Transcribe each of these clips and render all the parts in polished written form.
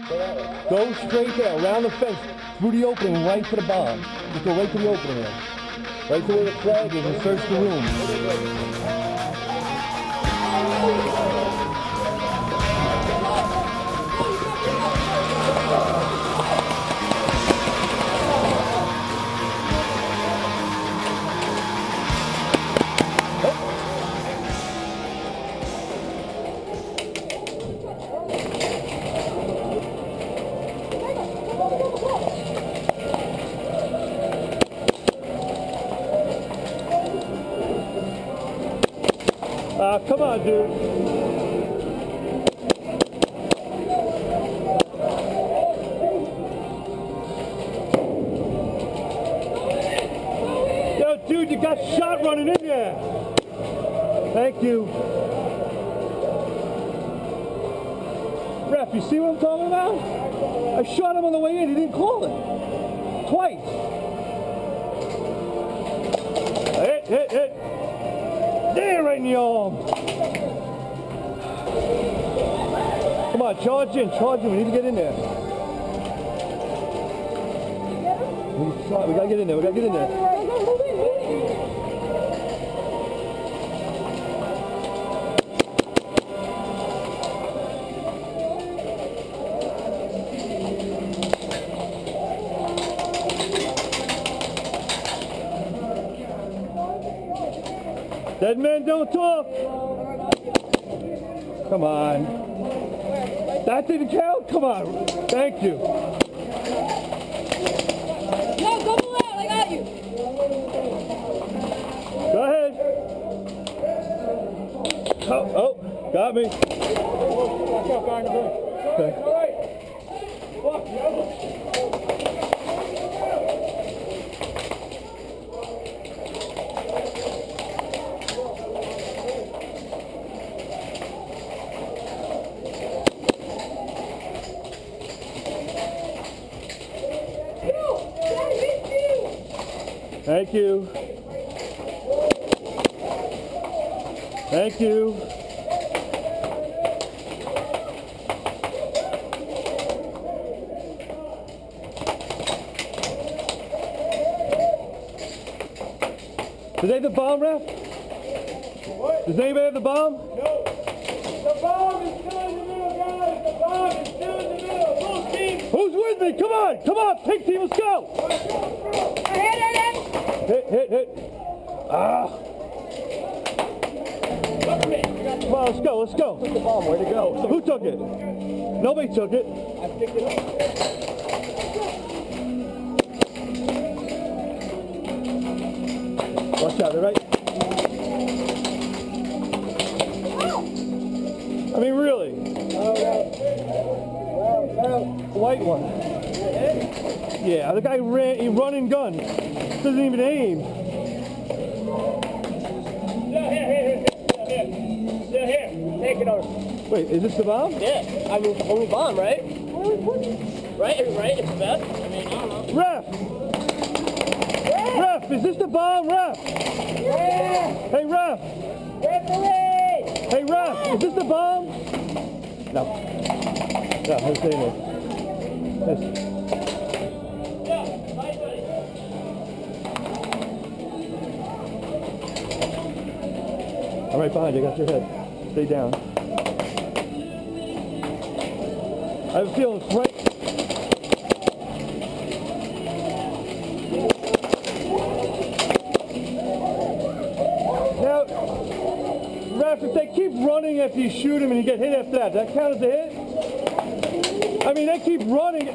Go straight there, around the fence, through the opening, right to the bomb. Just go right to the opening there. Right to where the flag is and search the room. Come on, dude. Yo, dude, you got shot running in there. Thank you. Ref, you see what I'm talking about? I shot him on the way in. He didn't call it. Twice. Hit. There, right in the arm. Come on, charge in. We need to get in there. We gotta get in there. Dead men don't talk. Come on. That didn't count? Come on. Thank you. No, go pull out. I got you. Go ahead. Oh, got me. Watch out, guy in the room. Okay. All right. Fuck, yo. Thank you. Thank you. Does they have the bomb, Ref? What? Does anybody have the bomb? No. The bomb is still in the middle, guys. The bomb is still in the middle. Both teams. Who's with me? Come on, pink team, let's go. Hit. Ah. Come on, let's go. Took the bomb. Where'd it go? Who took it? Nobody took it. I picked it up. Watch out, they're right. I mean, really. White one. Yeah, the guy he run and gun. Doesn't even aim. Still here. Take it over. Wait, is this the bomb? Yeah. I mean, it's the only bomb, right? Right? It's the best. I mean, I don't know. Ref, is this the bomb, Ref? Yeah. Hey, Ref. Referee. Hey, Ref, is this the bomb? No. No, I'm saying it. I'm right behind you, I got your head. Stay down. I have a feeling it's right. Now, Ref, if they keep running after you shoot them and you get hit after that, does that count as a hit? I mean, they keep running.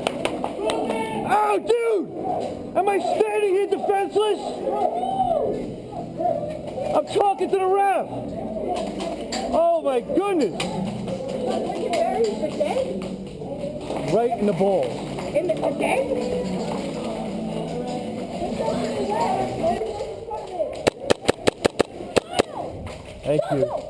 Oh, dude! Am I standing here defenseless? I'm talking to the ref. Oh my goodness! Right in the balls. In the okay? Thank you.